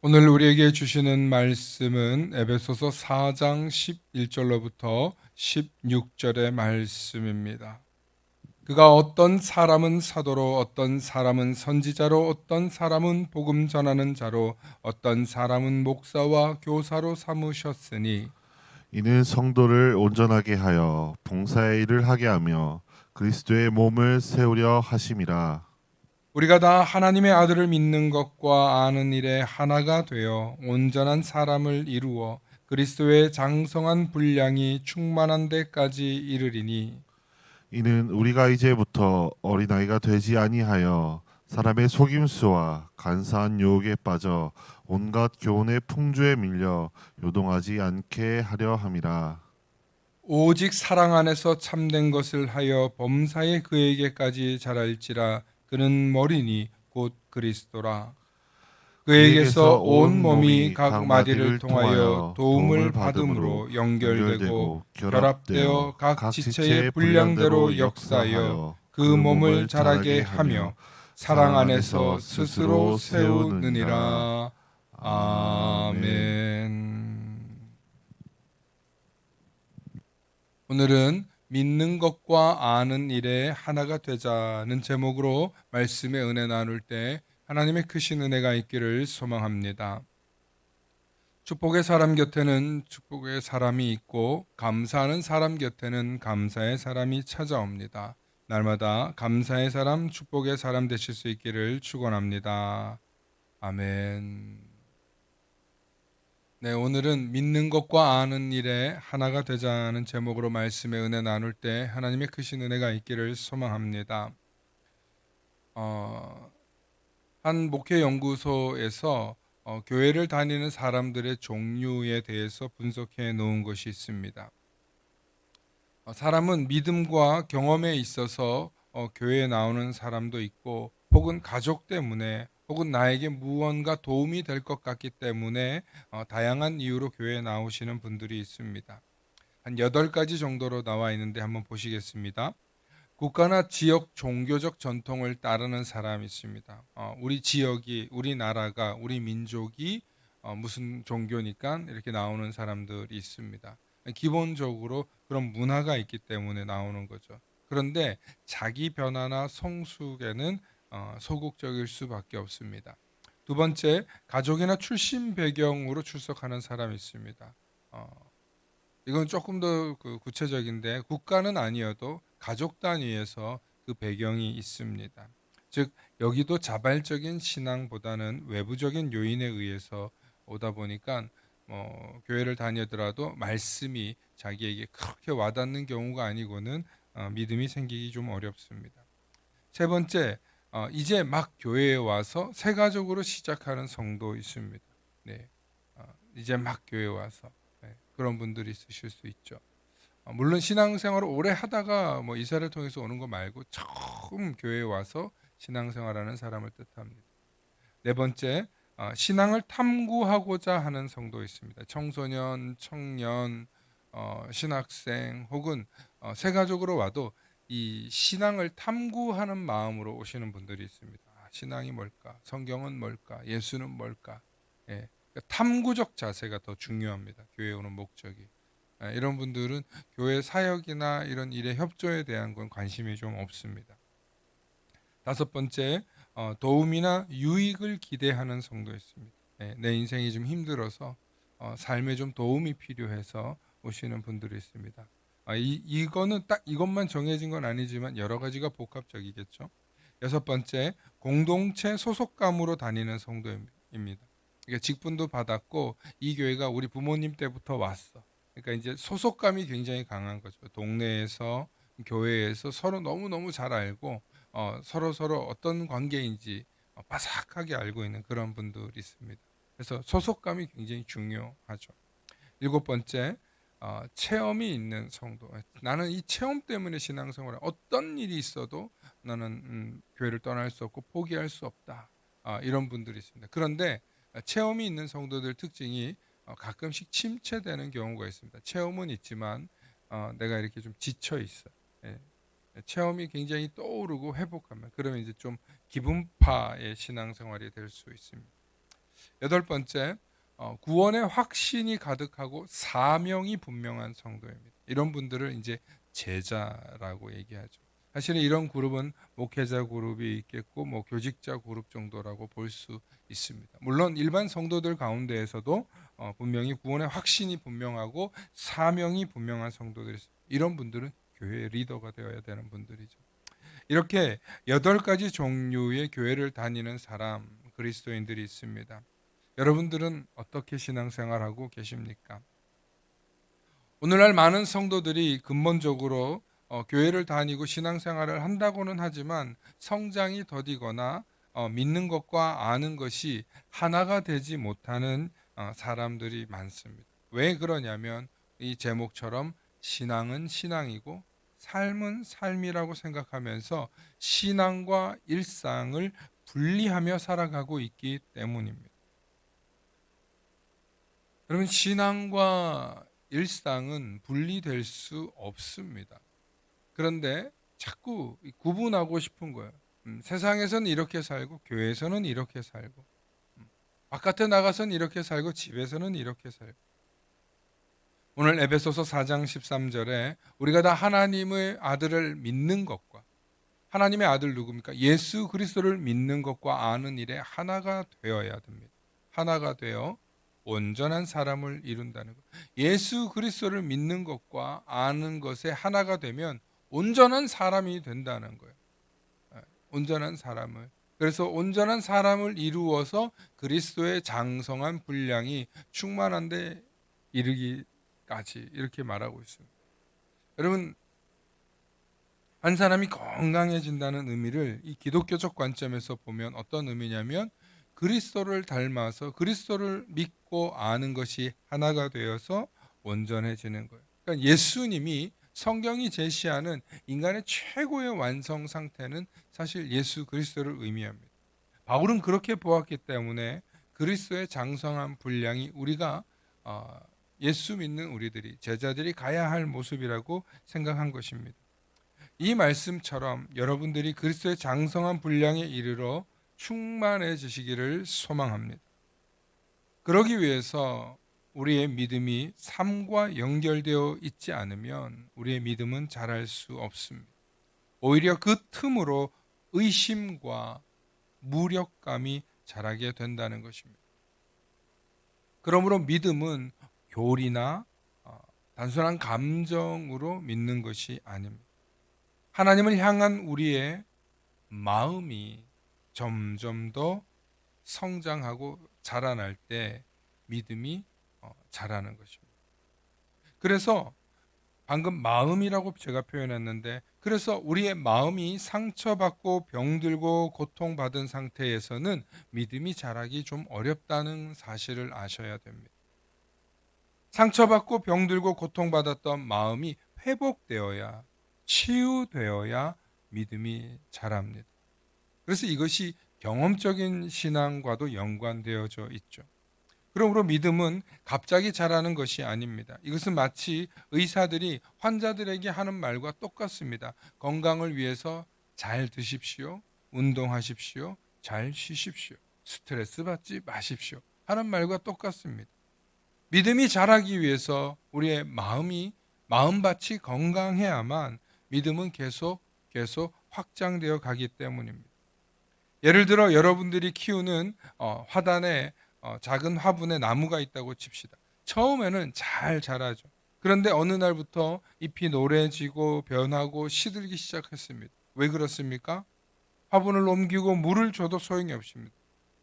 오늘 우리에게 주시는 말씀은 에베소서 4장 11절로부터 16절의 말씀입니다. 그가 어떤 사람은 사도로, 어떤 사람은 선지자로, 어떤 사람은 복음 전하는 자로, 어떤 사람은 목사와 교사로 삼으셨으니 이는 성도를 온전하게 하여 봉사의 일을 하게 하며 그리스도의 몸을 세우려 하심이라. 우리가 다 하나님의 아들을 믿는 것과 아는 일에 하나가 되어 온전한 사람을 이루어 그리스도의 장성한 분량이 충만한 데까지 이르리니 이는 우리가 이제부터 어린아이가 되지 아니하여 사람의 속임수와 간사한 유혹에 빠져 온갖 교훈의 풍조에 밀려 요동하지 않게 하려 함이라. 오직 사랑 안에서 참된 것을 하여 범사에 그에게까지 자랄지라. 그는 머리니 곧 그리스도라. 그에게서 그에게서 온 온 몸이 몸이 각 각 마디를 마디를 통하여 통하여 도움을 도움을 받음으로 받음으로 연결되고 연결되고 결합되어 결합되어 각 각 지체의 지체의 분량대로 분량대로 역사하여 역사하여 그 그 몸을 몸을 자라게 자라게 하며 하며 사랑 사랑 안에서 안에서 스스로 스스로 세우느니라. 세우느니라. 아멘. 아멘. 오늘은 믿는 것과 아는 일에 하나가 되자는 제목으로 말씀의 은혜 나눌 때 하나님의 크신 은혜가 있기를 소망합니다. 축복의 사람 곁에는 축복의 사람이 있고 감사하는 사람 곁에는 감사의 사람이 찾아옵니다. 날마다 감사의 사람, 축복의 사람 되실 수 있기를 축원합니다. 아멘. 네, 오늘은 믿는 것과 아는 일에 하나가 되자는 제목으로 말씀의 은혜 나눌 때 하나님의 크신 은혜가 있기를 소망합니다. 어, 한 목회 연구소에서 교회를 다니는 사람들의 종류에 대해서 분석해 놓은 것이 있습니다. 사람은 믿음과 경험에 있어서 교회에 나오는 사람도 있고 혹은 가족 때문에 혹은 나에게 무언가 도움이 될 것 같기 때문에 다양한 이유로 교회에 나오시는 분들이 있습니다. 한 8가지 정도로 나와 있는데 한번 보시겠습니다. 국가나 지역 종교적 전통을 따르는 사람이 있습니다. 우리 지역이, 우리나라가, 우리 민족이 무슨 종교니까 이렇게 나오는 사람들이 있습니다. 기본적으로 그런 문화가 있기 때문에 나오는 거죠. 그런데 자기 변화나 성숙에는 소극적일 수밖에 없습니다. 두 번째, 가족이나 출신 배경으로 출석하는 사람이 있습니다. 이건 조금 더 구체적인데 국가는 아니어도 가족 단위에서 그 배경이 있습니다. 즉 여기도 자발적인 신앙보다는 외부적인 요인에 의해서 오다 보니까 교회를 다니더라도 말씀이 자기에게 그렇게 와닿는 경우가 아니고는 믿음이 생기기 좀 어렵습니다. 세 번째, 이제 막 교회에 와서 세가족으로 시작하는 성도 있습니다. 네, 이제 막 교회에 와서 그런 분들이 있으실 수 있죠. 물론 신앙생활을 오래 하다가 뭐 이사를 통해서 오는 거 말고 처음 교회에 와서 신앙생활하는 사람을 뜻합니다. 네 번째, 신앙을 탐구하고자 하는 성도 있습니다. 청소년, 청년, 신학생 혹은 세가족으로 와도 이 신앙을 탐구하는 마음으로 오시는 분들이 있습니다. 신앙이 뭘까? 성경은 뭘까? 예수는 뭘까? 예, 그러니까 탐구적 자세가 더 중요합니다. 교회에 오는 목적이. 이런 분들은 교회 사역이나 이런 일의 협조에 대한 건 관심이 좀 없습니다. 다섯 번째, 도움이나 유익을 기대하는 성도 있습니다. 내 인생이 좀 힘들어서 삶에 좀 도움이 필요해서 오시는 분들이 있습니다. 이거는 딱 이것만 정해진 건 아니지만 여러 가지가 복합적이겠죠. 여섯 번째, 공동체 소속감으로 다니는 성도입니다. 그러니까 직분도 받았고 이 교회가 우리 부모님 때부터 왔어. 그러니까 이제 소속감이 굉장히 강한 거죠. 동네에서 교회에서 서로 너무너무 잘 알고 서로 어떤 관계인지 바삭하게 알고 있는 그런 분들이 있습니다. 그래서 소속감이 굉장히 중요하죠. 일곱 번째, 체험이 있는 성도. 나는 이 체험 때문에 신앙생활에 어떤 일이 있어도 나는 교회를 떠날 수 없고 포기할 수 없다. 이런 분들이 있습니다. 그런데 체험이 있는 성도들 특징이 가끔씩 침체되는 경우가 있습니다. 체험은 있지만 내가 이렇게 좀 지쳐 있어. 예. 체험이 굉장히 떠오르고 회복하면 그러면 이제 좀 기분파의 신앙생활이 될 수 있습니다. 여덟 번째, 구원의 확신이 가득하고 사명이 분명한 성도입니다. 이런 분들을 이제 제자라고 얘기하죠. 사실은 이런 그룹은 목회자 그룹이 있겠고 교직자 그룹 정도라고 볼 수 있습니다. 물론 일반 성도들 가운데에서도 분명히 구원의 확신이 분명하고 사명이 분명한 성도들이 있습니다. 이런 분들은 교회의 리더가 되어야 되는 분들이죠. 이렇게 8가지 종류의 교회를 다니는 사람, 그리스도인들이 있습니다. 여러분들은 어떻게 신앙생활하고 계십니까? 오늘날 많은 성도들이 근본적으로 교회를 다니고 신앙생활을 한다고는 하지만 성장이 더디거나 믿는 것과 아는 것이 하나가 되지 못하는 사람들이 많습니다. 왜 그러냐면 이 제목처럼 신앙은 신앙이고 삶은 삶이라고 생각하면서 신앙과 일상을 분리하며 살아가고 있기 때문입니다. 여러분, 신앙과 일상은 분리될 수 없습니다. 그런데 자꾸 구분하고 싶은 거예요. 세상에서는 이렇게 살고 교회에서는 이렇게 살고 바깥에 나가서는 이렇게 살고 집에서는 이렇게 살고. 오늘 에베소서 4장 13절에 우리가 다 하나님의 아들을 믿는 것과 하나님의 아들 누굽니까? 예수 그리스도를 믿는 것과 아는 일에 하나가 되어야 됩니다. 하나가 되어 온전한 사람을 이룬다는 것. 예수 그리스도를 믿는 것과 아는 것에 하나가 되면 온전한 사람이 된다는 거예요. 온전한 사람을. 그래서 온전한 사람을 이루어서 그리스도의 장성한 분량이 충만한 데 이르기까지 이렇게 말하고 있습니다. 여러분, 한 사람이 건강해진다는 의미를 이 기독교적 관점에서 보면 어떤 의미냐면 그리스도를 닮아서 그리스도를 믿고 아는 것이 하나가 되어서 온전해지는 거예요. 그러니까 예수님이 성경이 제시하는 인간의 최고의 완성 상태는 사실 예수 그리스도를 의미합니다. 바울은 그렇게 보았기 때문에 그리스도의 장성한 분량이 우리가 예수 믿는 우리들이 제자들이 가야 할 모습이라고 생각한 것입니다. 이 말씀처럼 여러분들이 그리스도의 장성한 분량에 이르러 충만해지시기를 소망합니다. 그러기 위해서 우리의 믿음이 삶과 연결되어 있지 않으면 우리의 믿음은 자랄 수 없습니다. 오히려 그 틈으로 의심과 무력감이 자라게 된다는 것입니다. 그러므로 믿음은 교리나 단순한 감정으로 믿는 것이 아닙니다. 하나님을 향한 우리의 마음이 점점 더 성장하고 자라날 때 믿음이 자라는 것입니다. 그래서 방금 마음이라고 제가 표현했는데, 그래서 우리의 마음이 상처받고 병들고 고통받은 상태에서는 믿음이 자라기 좀 어렵다는 사실을 아셔야 됩니다. 상처받고 병들고 고통받았던 마음이 회복되어야, 치유되어야 믿음이 자랍니다. 그래서 이것이 경험적인 신앙과도 연관되어져 있죠. 그러므로 믿음은 갑자기 자라는 것이 아닙니다. 이것은 마치 의사들이 환자들에게 하는 말과 똑같습니다. 건강을 위해서 잘 드십시오. 운동하십시오. 잘 쉬십시오. 스트레스 받지 마십시오. 하는 말과 똑같습니다. 믿음이 자라기 위해서 우리의 마음밭이 건강해야만 믿음은 계속 확장되어 가기 때문입니다. 예를 들어 여러분들이 키우는 화단에 작은 화분에 나무가 있다고 칩시다. 처음에는 잘 자라죠. 그런데 어느 날부터 잎이 노래지고 변하고 시들기 시작했습니다. 왜 그렇습니까? 화분을 옮기고 물을 줘도 소용이 없습니다.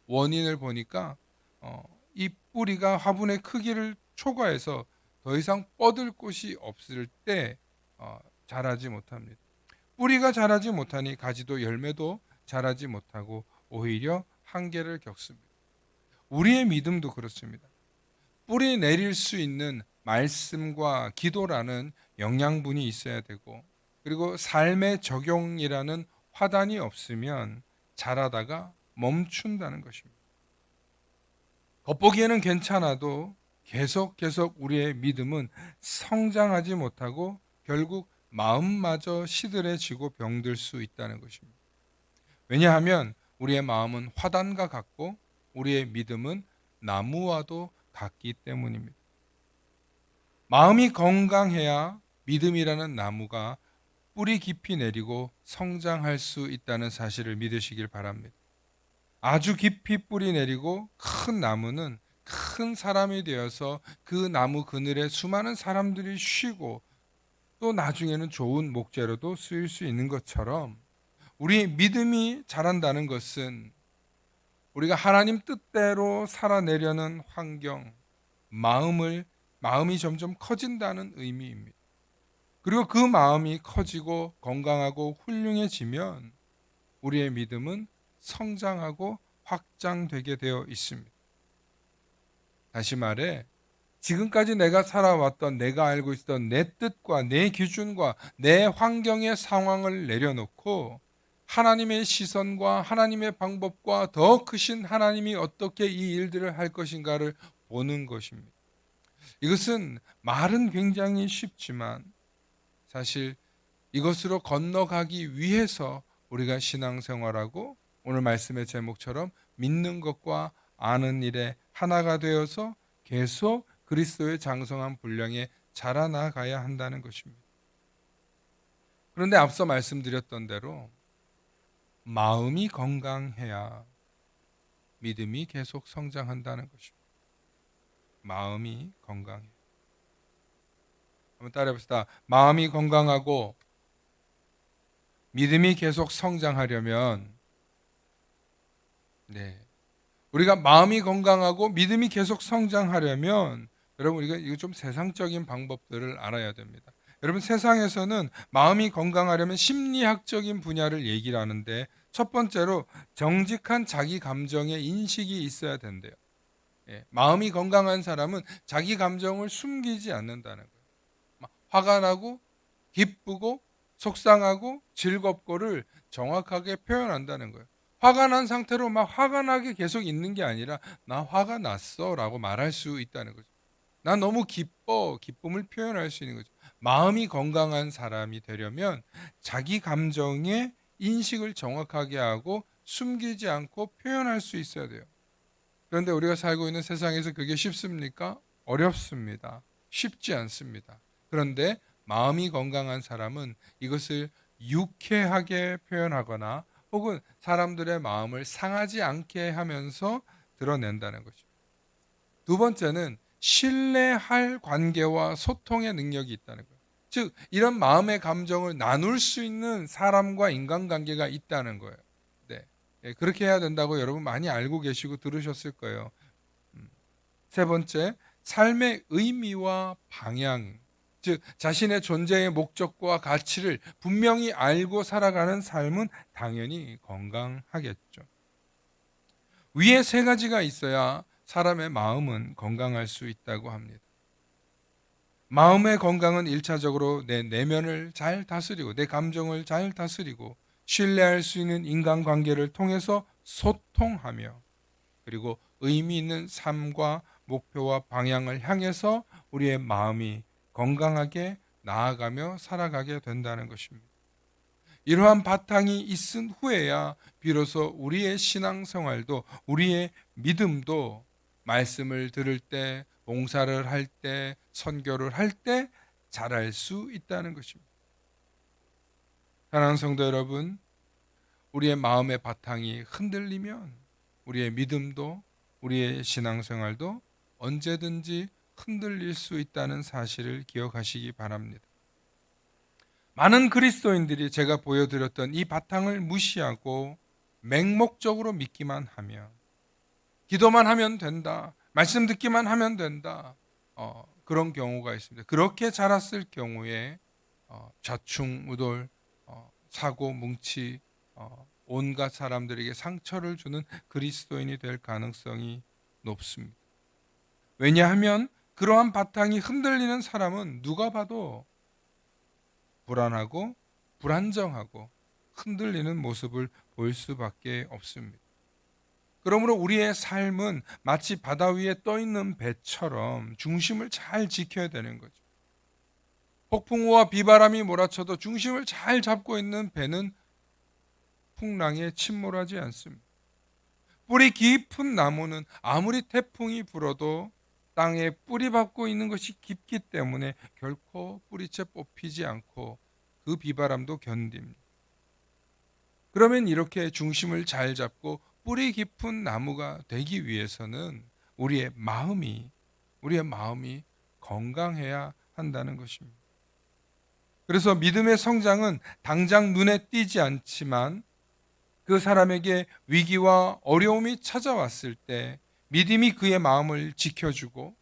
원인을 보니까 이 뿌리가 화분의 크기를 초과해서 더 이상 뻗을 곳이 없을 때 자라지 못합니다. 뿌리가 자라지 못하니 가지도 열매도 자라지 못하고 오히려 한계를 겪습니다. 우리의 믿음도 그렇습니다. 뿌리 내릴 수 있는 말씀과 기도라는 영양분이 있어야 되고, 그리고 삶의 적용이라는 화단이 없으면 자라다가 멈춘다는 것입니다. 겉보기에는 괜찮아도 계속 우리의 믿음은 성장하지 못하고 결국 마음마저 시들해지고 병들 수 있다는 것입니다. 왜냐하면 우리의 마음은 화단과 같고 우리의 믿음은 나무와도 같기 때문입니다. 마음이 건강해야 믿음이라는 나무가 뿌리 깊이 내리고 성장할 수 있다는 사실을 믿으시길 바랍니다. 아주 깊이 뿌리 내리고 큰 나무는 큰 사람이 되어서 그 나무 그늘에 수많은 사람들이 쉬고 또 나중에는 좋은 목재로도 쓰일 수 있는 것처럼 우리의 믿음이 자란다는 것은 우리가 하나님 뜻대로 살아내려는 환경, 마음이 점점 커진다는 의미입니다. 그리고 그 마음이 커지고 건강하고 훌륭해지면 우리의 믿음은 성장하고 확장되게 되어 있습니다. 다시 말해 지금까지 내가 살아왔던 내가 알고 있었던 내 뜻과 내 기준과 내 환경의 상황을 내려놓고 하나님의 시선과 하나님의 방법과 더 크신 하나님이 어떻게 이 일들을 할 것인가를 보는 것입니다. 이것은 말은 굉장히 쉽지만 사실 이것으로 건너가기 위해서 우리가 신앙생활하고 오늘 말씀의 제목처럼 믿는 것과 아는 일에 하나가 되어서 계속 그리스도의 장성한 분량에 자라나가야 한다는 것입니다. 그런데 앞서 말씀드렸던 대로 마음이 건강해야 믿음이 계속 성장한다는 것입니다. 마음이 건강해. 한번 따라해 봅시다. 마음이 건강하고 믿음이 계속 성장하려면 우리가 마음이 건강하고 믿음이 계속 성장하려면 여러분 우리가 이거 좀 세상적인 방법들을 알아야 됩니다. 여러분 세상에서는 마음이 건강하려면 심리학적인 분야를 얘기를 하는데 첫 번째로 정직한 자기 감정의 인식이 있어야 된대요. 마음이 건강한 사람은 자기 감정을 숨기지 않는다는 거예요. 화가 나고 기쁘고 속상하고 즐겁고를 정확하게 표현한다는 거예요. 화가 난 상태로 막 화가 나게 계속 있는 게 아니라 나 화가 났어 라고 말할 수 있다는 거죠. 나 너무 기뻐, 기쁨을 표현할 수 있는 거죠. 마음이 건강한 사람이 되려면 자기 감정의 인식을 정확하게 하고 숨기지 않고 표현할 수 있어야 돼요. 그런데 우리가 살고 있는 세상에서 그게 쉽습니까? 어렵습니다. 쉽지 않습니다. 그런데 마음이 건강한 사람은 이것을 유쾌하게 표현하거나 혹은 사람들의 마음을 상하지 않게 하면서 드러낸다는 것입니다. 두 번째는 신뢰할 관계와 소통의 능력이 있다는 거예요. 즉 이런 마음의 감정을 나눌 수 있는 사람과 인간관계가 있다는 거예요. 그렇게 해야 된다고 여러분 많이 알고 계시고 들으셨을 거예요. 세 번째, 삶의 의미와 방향, 즉 자신의 존재의 목적과 가치를 분명히 알고 살아가는 삶은 당연히 건강하겠죠. 위에 세 가지가 있어야 사람의 마음은 건강할 수 있다고 합니다. 마음의 건강은 1차적으로 내 내면을 잘 다스리고 내 감정을 잘 다스리고 신뢰할 수 있는 인간관계를 통해서 소통하며 그리고 의미 있는 삶과 목표와 방향을 향해서 우리의 마음이 건강하게 나아가며 살아가게 된다는 것입니다. 이러한 바탕이 있은 후에야 비로소 우리의 신앙생활도 우리의 믿음도 말씀을 들을 때, 봉사를 할 때, 선교를 할 때 잘할 수 있다는 것입니다. 사랑하는 성도 여러분, 우리의 마음의 바탕이 흔들리면 우리의 믿음도 우리의 신앙생활도 언제든지 흔들릴 수 있다는 사실을 기억하시기 바랍니다. 많은 그리스도인들이 제가 보여드렸던 이 바탕을 무시하고 맹목적으로 믿기만 하면 기도만 하면 된다, 말씀 듣기만 하면 된다, 그런 경우가 있습니다. 그렇게 자랐을 경우에 좌충우돌, 사고 뭉치, 온갖 사람들에게 상처를 주는 그리스도인이 될 가능성이 높습니다. 왜냐하면 그러한 바탕이 흔들리는 사람은 누가 봐도 불안하고 불안정하고 흔들리는 모습을 보일 수밖에 없습니다. 그러므로 우리의 삶은 마치 바다 위에 떠 있는 배처럼 중심을 잘 지켜야 되는 거죠. 폭풍우와 비바람이 몰아쳐도 중심을 잘 잡고 있는 배는 풍랑에 침몰하지 않습니다. 뿌리 깊은 나무는 아무리 태풍이 불어도 땅에 뿌리 박고 있는 것이 깊기 때문에 결코 뿌리채 뽑히지 않고 그 비바람도 견딥니다. 그러면 이렇게 중심을 잘 잡고 뿌리 깊은 나무가 되기 위해서는 우리의 마음이 건강해야 한다는 것입니다. 그래서 믿음의 성장은 당장 눈에 띄지 않지만 그 사람에게 위기와 어려움이 찾아왔을 때 믿음이 그의 마음을 지켜주고,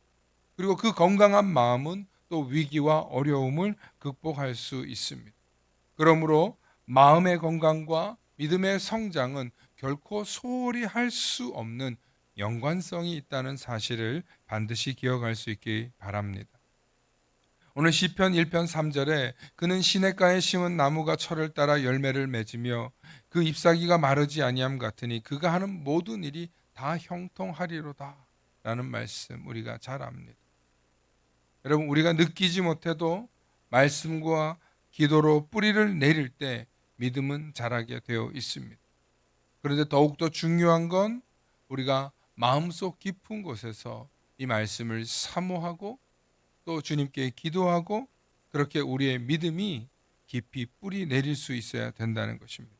그리고 그 건강한 마음은 또 위기와 어려움을 극복할 수 있습니다. 그러므로 마음의 건강과 믿음의 성장은 결코 소홀히 할 수 없는 연관성이 있다는 사실을 반드시 기억할 수 있기 바랍니다. 오늘 시편 1편 3절에 그는 시냇가에 심은 나무가 철을 따라 열매를 맺으며 그 잎사귀가 마르지 아니함 같으니 그가 하는 모든 일이 다 형통하리로다 라는 말씀 우리가 잘 압니다. 여러분, 우리가 느끼지 못해도 말씀과 기도로 뿌리를 내릴 때 믿음은 자라게 되어 있습니다. 그런데 더욱더 중요한 건 우리가 마음속 깊은 곳에서 이 말씀을 사모하고 또 주님께 기도하고 그렇게 우리의 믿음이 깊이 뿌리 내릴 수 있어야 된다는 것입니다.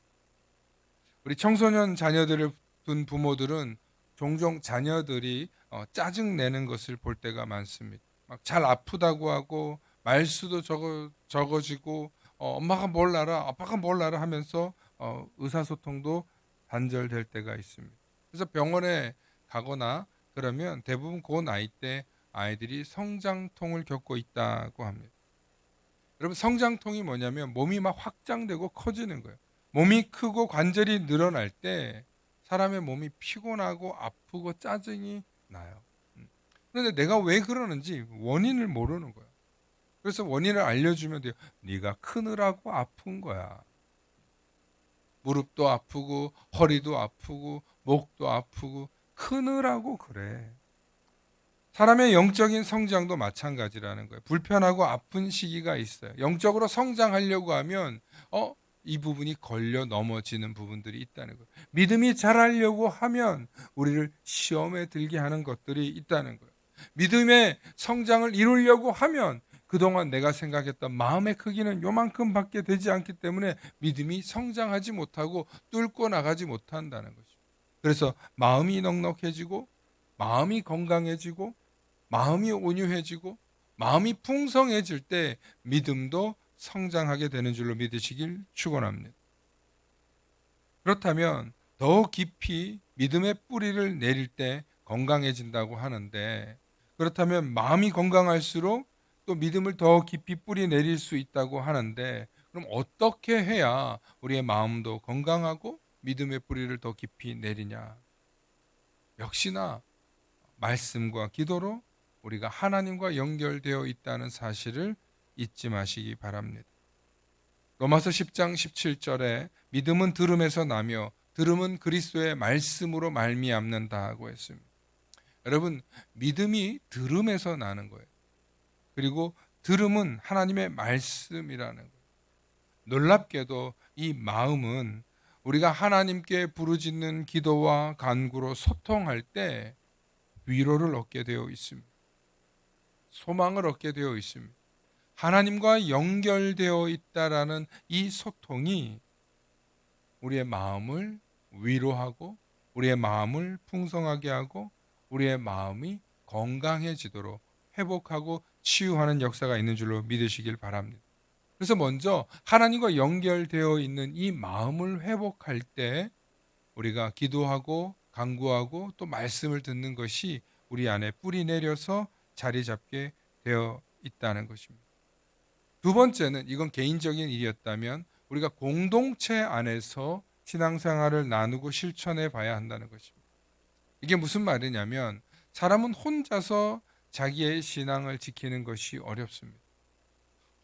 우리 청소년 자녀들을 둔 부모들은 종종 자녀들이 짜증 내는 것을 볼 때가 많습니다. 막 잘 아프다고 하고 말수도 적어지고 엄마가 뭘 알아, 아빠가 뭘 알아 하면서 의사소통도 단절될 때가 있습니다. 그래서 병원에 가거나 그러면 대부분 그 나이 때 아이들이 성장통을 겪고 있다고 합니다. 여러분, 성장통이 뭐냐면 몸이 막 확장되고 커지는 거예요. 몸이 크고 관절이 늘어날 때 사람의 몸이 피곤하고 아프고 짜증이 나요. 그런데 내가 왜 그러는지 원인을 모르는 거예요. 그래서 원인을 알려주면 돼요. 네가 크느라고 아픈 거야. 무릎도 아프고 허리도 아프고 목도 아프고 크느라고 그래. 사람의 영적인 성장도 마찬가지라는 거예요. 불편하고 아픈 시기가 있어요. 영적으로 성장하려고 하면 이 부분이 걸려 넘어지는 부분들이 있다는 거예요. 믿음이 자라려고 하면 우리를 시험에 들게 하는 것들이 있다는 거예요. 믿음의 성장을 이루려고 하면 그동안 내가 생각했던 마음의 크기는 요만큼밖에 되지 않기 때문에 믿음이 성장하지 못하고 뚫고 나가지 못한다는 거죠. 그래서 마음이 넉넉해지고 마음이 건강해지고 마음이 온유해지고 마음이 풍성해질 때 믿음도 성장하게 되는 줄로 믿으시길 축원합니다. 그렇다면 더 깊이 믿음의 뿌리를 내릴 때 건강해진다고 하는데, 그렇다면 마음이 건강할수록 또 믿음을 더 깊이 뿌리 내릴 수 있다고 하는데, 그럼 어떻게 해야 우리의 마음도 건강하고 믿음의 뿌리를 더 깊이 내리냐? 역시나 말씀과 기도로 우리가 하나님과 연결되어 있다는 사실을 잊지 마시기 바랍니다. 로마서 10장 17절에 믿음은 들음에서 나며 들음은 그리스도의 말씀으로 말미암는다고 했습니다. 여러분, 믿음이 들음에서 나는 거예요. 그리고 들음은 하나님의 말씀이라는 거예요. 놀랍게도 이 마음은 우리가 하나님께 부르짖는 기도와 간구로 소통할 때 위로를 얻게 되어 있습니다. 소망을 얻게 되어 있습니다. 하나님과 연결되어 있다라는 이 소통이 우리의 마음을 위로하고 우리의 마음을 풍성하게 하고 우리의 마음이 건강해지도록 회복하고 치유하는 역사가 있는 줄로 믿으시길 바랍니다. 그래서 먼저 하나님과 연결되어 있는 이 마음을 회복할 때 우리가 기도하고 간구하고 또 말씀을 듣는 것이 우리 안에 뿌리 내려서 자리 잡게 되어 있다는 것입니다. 두 번째는, 이건 개인적인 일이었다면 우리가 공동체 안에서 신앙생활을 나누고 실천해 봐야 한다는 것입니다. 이게 무슨 말이냐면 사람은 혼자서 자기의 신앙을 지키는 것이 어렵습니다.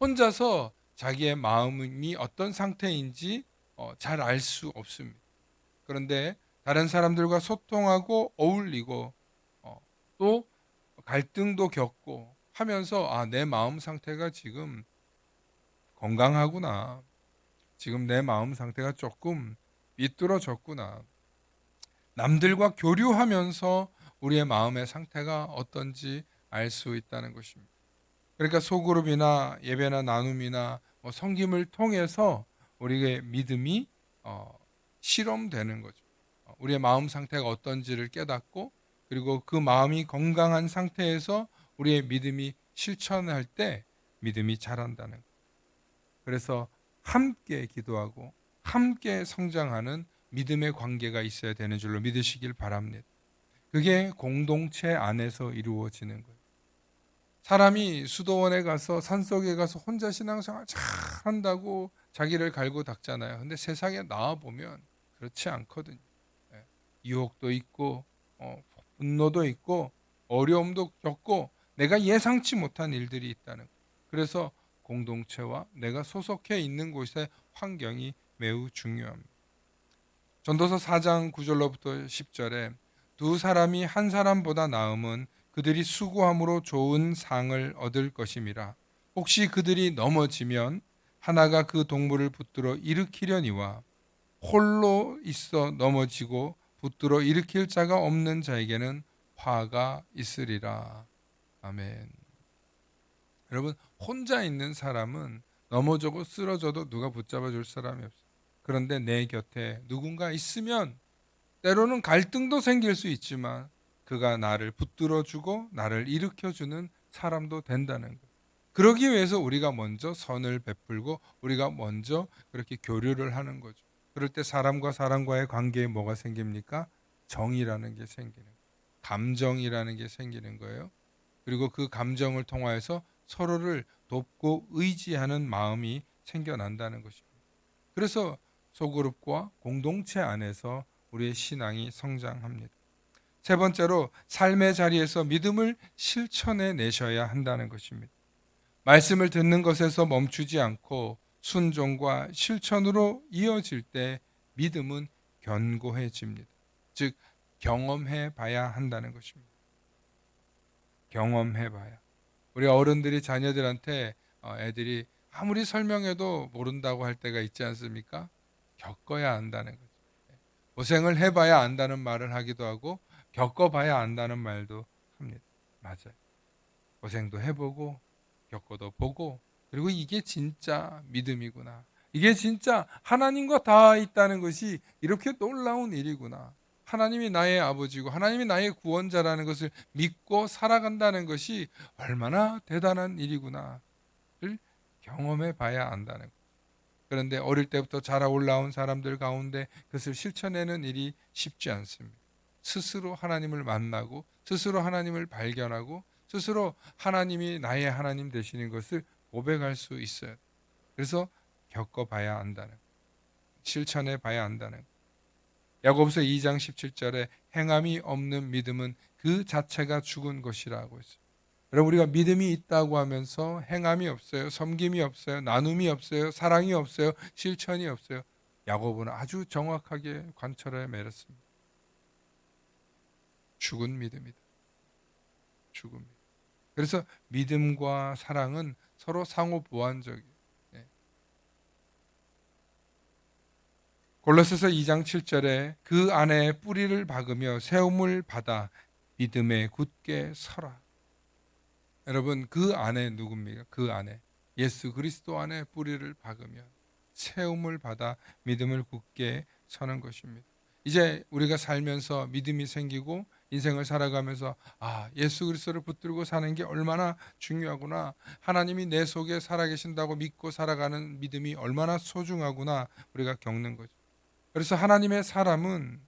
혼자서 자기의 마음이 어떤 상태인지 잘 알 수 없습니다. 그런데 다른 사람들과 소통하고 어울리고 또 갈등도 겪고 하면서 내 마음 상태가 지금 건강하구나. 지금 내 마음 상태가 조금 삐뚤어졌구나. 남들과 교류하면서 우리의 마음의 상태가 어떤지 알 수 있다는 것입니다. 그러니까 소그룹이나 예배나 나눔이나 섬김을 통해서 우리의 믿음이 어, 실험되는 거죠. 우리의 마음 상태가 어떤지를 깨닫고, 그리고 그 마음이 건강한 상태에서 우리의 믿음이 실천할 때 믿음이 자란다는 거예요. 그래서 함께 기도하고 함께 성장하는 믿음의 관계가 있어야 되는 줄로 믿으시길 바랍니다. 그게 공동체 안에서 이루어지는 거예요. 사람이 수도원에 가서 산속에 가서 혼자 신앙생활 잘 한다고 자기를 갈고 닦잖아요. 근데 세상에 나와 보면 그렇지 않거든요. 예. 유혹도 있고 분노도 있고 어려움도 겪고 내가 예상치 못한 일들이 있다는 거예요. 그래서 공동체와 내가 소속해 있는 곳의 환경이 매우 중요합니다. 전도서 4장 9절로부터 10절에 두 사람이 한 사람보다 나음은 그들이 수고함으로 좋은 상을 얻을 것임이라. 혹시 그들이 넘어지면 하나가 그 동물을 붙들어 일으키려니와 홀로 있어 넘어지고 붙들어 일으킬 자가 없는 자에게는 화가 있으리라. 아멘. 여러분, 혼자 있는 사람은 넘어져고 쓰러져도 누가 붙잡아 줄 사람이 없어요. 그런데 내 곁에 누군가 있으면 때로는 갈등도 생길 수 있지만 그가 나를 붙들어주고 나를 일으켜주는 사람도 된다는 거예요. 그러기 위해서 우리가 먼저 선을 베풀고 우리가 먼저 그렇게 교류를 하는 거죠. 그럴 때 사람과 사람과의 관계에 뭐가 생깁니까? 정이라는 게 생기는 거예요. 감정이라는 게 생기는 거예요. 그리고 그 감정을 통하여서 서로를 돕고 의지하는 마음이 생겨난다는 것입니다. 그래서 소그룹과 공동체 안에서 우리의 신앙이 성장합니다. 세 번째로 삶의 자리에서 믿음을 실천해 내셔야 한다는 것입니다. 말씀을 듣는 것에서 멈추지 않고 순종과 실천으로 이어질 때 믿음은 견고해집니다. 즉 경험해 봐야 한다는 것입니다. 경험해 봐야. 우리 어른들이 자녀들한테 애들이 아무리 설명해도 모른다고 할 때가 있지 않습니까? 겪어야 안다는 거죠. 고생을 해봐야 안다는 말을 하기도 하고 겪어봐야 안다는 말도 합니다. 맞아요. 고생도 해보고 겪어도 보고, 그리고 이게 진짜 믿음이구나. 이게 진짜 하나님과 닿아 있다는 것이 이렇게 놀라운 일이구나. 하나님이 나의 아버지고 하나님이 나의 구원자라는 것을 믿고 살아간다는 것이 얼마나 대단한 일이구나를 경험해 봐야 안다는 것. 그런데 어릴 때부터 자라 올라온 사람들 가운데 그것을 실천하는 일이 쉽지 않습니다. 스스로 하나님을 만나고 스스로 하나님을 발견하고 스스로 하나님이 나의 하나님 되시는 것을 고백할 수 있어요. 그래서 겪어봐야 한다는, 실천해 봐야 한다는. 야고보서 2장 17절에 행함이 없는 믿음은 그 자체가 죽은 것이라고 했어요. 여러분, 우리가 믿음이 있다고 하면서 행함이 없어요, 섬김이 없어요, 나눔이 없어요, 사랑이 없어요, 실천이 없어요. 야고보는 아주 정확하게 관철해 내렸습니다. 죽은 믿음이다. 죽은 믿음. 그래서 믿음과 사랑은 서로 상호 보완적이에요. 골로새서 2장 7절에 그 안에 뿌리를 박으며 세움을 받아 믿음에 굳게 서라. 여러분, 그 안에 누굽니까? 그 안에 예수 그리스도 안에 뿌리를 박으면 세움을 받아 믿음을 굳게 서는 것입니다. 이제 우리가 살면서 믿음이 생기고 인생을 살아가면서 예수 그리스도를 붙들고 사는 게 얼마나 중요하구나, 하나님이 내 속에 살아계신다고 믿고 살아가는 믿음이 얼마나 소중하구나 우리가 겪는 거죠. 그래서 하나님의 사람은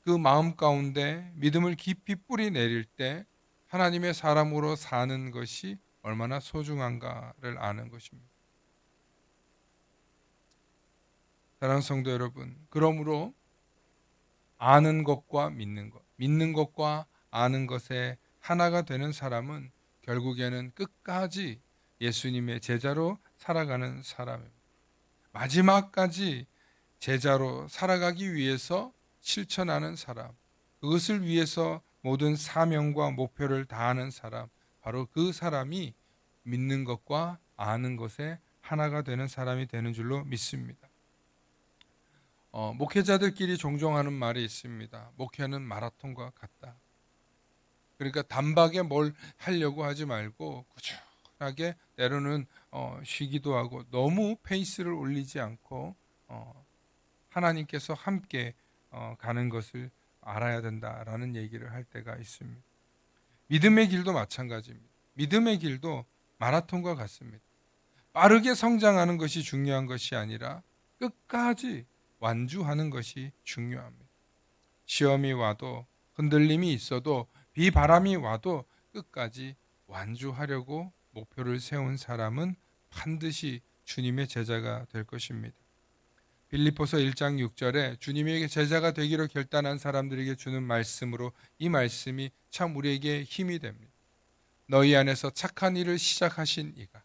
그 마음 가운데 믿음을 깊이 뿌리 내릴 때 하나님의 사람으로 사는 것이 얼마나 소중한가를 아는 것입니다. 사랑하는 성도 여러분, 그러므로 아는 것과 믿는 것, 믿는 것과 아는 것에 하나가 되는 사람은 결국에는 끝까지 예수님의 제자로 살아가는 사람입니다. 마지막까지 제자로 살아가기 위해서 실천하는 사람, 그것을 위해서 모든 사명과 목표를 다하는 사람, 바로 그 사람이 믿는 것과 아는 것에 하나가 되는 사람이 되는 줄로 믿습니다. 목회자들끼리 종종 하는 말이 있습니다. 목회는 마라톤과 같다. 그러니까 단박에 뭘 하려고 하지 말고 꾸준하게 때로는 쉬기도 하고 너무 페이스를 올리지 않고 하나님께서 함께 가는 것을 알아야 된다라는 얘기를 할 때가 있습니다. 믿음의 길도 마찬가지입니다. 믿음의 길도 마라톤과 같습니다. 빠르게 성장하는 것이 중요한 것이 아니라 끝까지 완주하는 것이 중요합니다. 시험이 와도 흔들림이 있어도 비바람이 와도 끝까지 완주하려고 목표를 세운 사람은 반드시 주님의 제자가 될 것입니다. 빌립보서 1장 6절에 주님에게 제자가 되기로 결단한 사람들에게 주는 말씀으로 이 말씀이 참 우리에게 힘이 됩니다. 너희 안에서 착한 일을 시작하신 이가,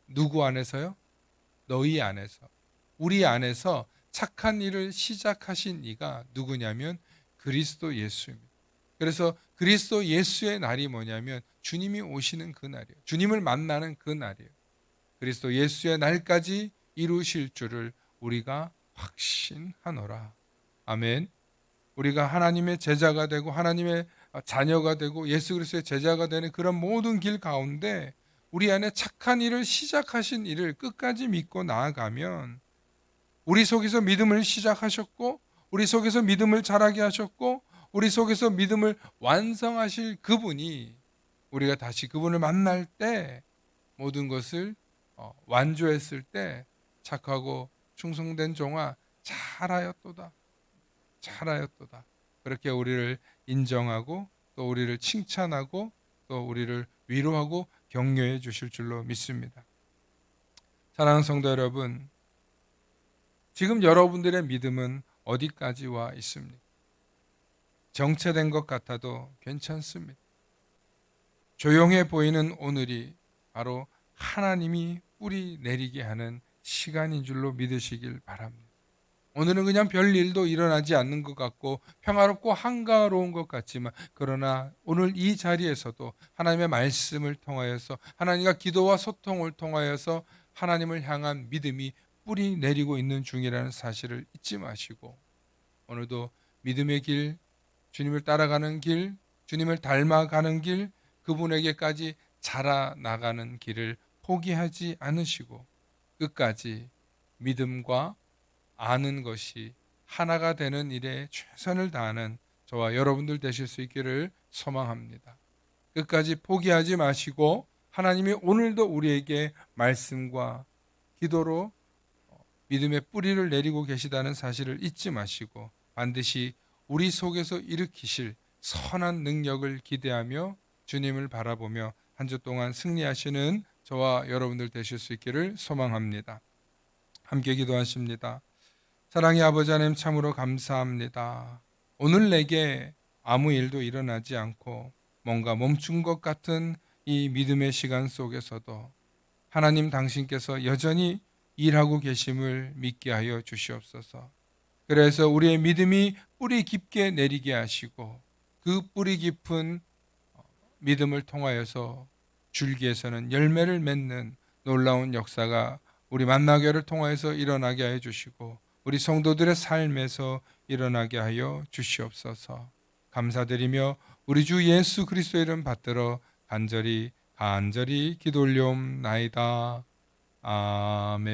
누구 안에서요? 너희 안에서, 우리 안에서 착한 일을 시작하신 이가 누구냐면 그리스도 예수입니다. 그래서 그리스도 예수의 날이 뭐냐면 주님이 오시는 그 날이에요. 주님을 만나는 그 날이에요. 그리스도 예수의 날까지 이루실 줄을 우리가 확신하노라. 아멘. 우리가 하나님의 제자가 되고 하나님의 자녀가 되고 예수 그리스도의 제자가 되는 그런 모든 길 가운데 우리 안에 착한 일을 시작하신 일을 끝까지 믿고 나아가면 우리 속에서 믿음을 시작하셨고 우리 속에서 믿음을 자라게 하셨고 우리 속에서 믿음을 완성하실 그분이 우리가 다시 그분을 만날 때 모든 것을 완주했을 때 착하고 충성된 종아 잘하였도다. 잘하였도다. 그렇게 우리를 인정하고 또 우리를 칭찬하고 또 우리를 위로하고 격려해 주실 줄로 믿습니다. 사랑하는 성도 여러분, 지금 여러분들의 믿음은 어디까지 와 있습니까? 정체된 것 같아도 괜찮습니다. 조용해 보이는 오늘이 바로 하나님이 뿌리 내리게 하는 시간인 줄로 믿으시길 바랍니다. 오늘은 그냥 별 일도 일어나지 않는 것 같고 평화롭고 한가로운 것 같지만 그러나 오늘 이 자리에서도 하나님의 말씀을 통하여서 하나님과 기도와 소통을 통하여서 하나님을 향한 믿음이 뿌리 내리고 있는 중이라는 사실을 잊지 마시고 오늘도 믿음의 길, 주님을 따라가는 길, 주님을 닮아가는 길, 그분에게까지 자라나가는 길을 포기하지 않으시고 끝까지 믿음과 아는 것이 하나가 되는 일에 최선을 다하는 저와 여러분들 되실 수 있기를 소망합니다. 끝까지 포기하지 마시고 하나님이 오늘도 우리에게 말씀과 기도로 믿음의 뿌리를 내리고 계시다는 사실을 잊지 마시고 반드시 우리 속에서 일으키실 선한 능력을 기대하며 주님을 바라보며 한 주 동안 승리하시는 저와 여러분들 되실 수 있기를 소망합니다. 함께 기도하십니다. 사랑의 아버지 하나님 참으로 감사합니다. 오늘 내게 아무 일도 일어나지 않고 뭔가 멈춘 것 같은 이 믿음의 시간 속에서도 하나님 당신께서 여전히 일하고 계심을 믿게 하여 주시옵소서. 그래서 우리의 믿음이 뿌리 깊게 내리게 하시고 그 뿌리 깊은 믿음을 통하여서 줄기에서는 열매를 맺는 놀라운 역사가 우리 만나교를 통하여서 일어나게 하여 주시고 우리 성도들의 삶에서 일어나게 하여 주시옵소서. 감사드리며 우리 주 예수 그리스도의 이름 받들어 간절히 기도 올리옵나이다. 아멘.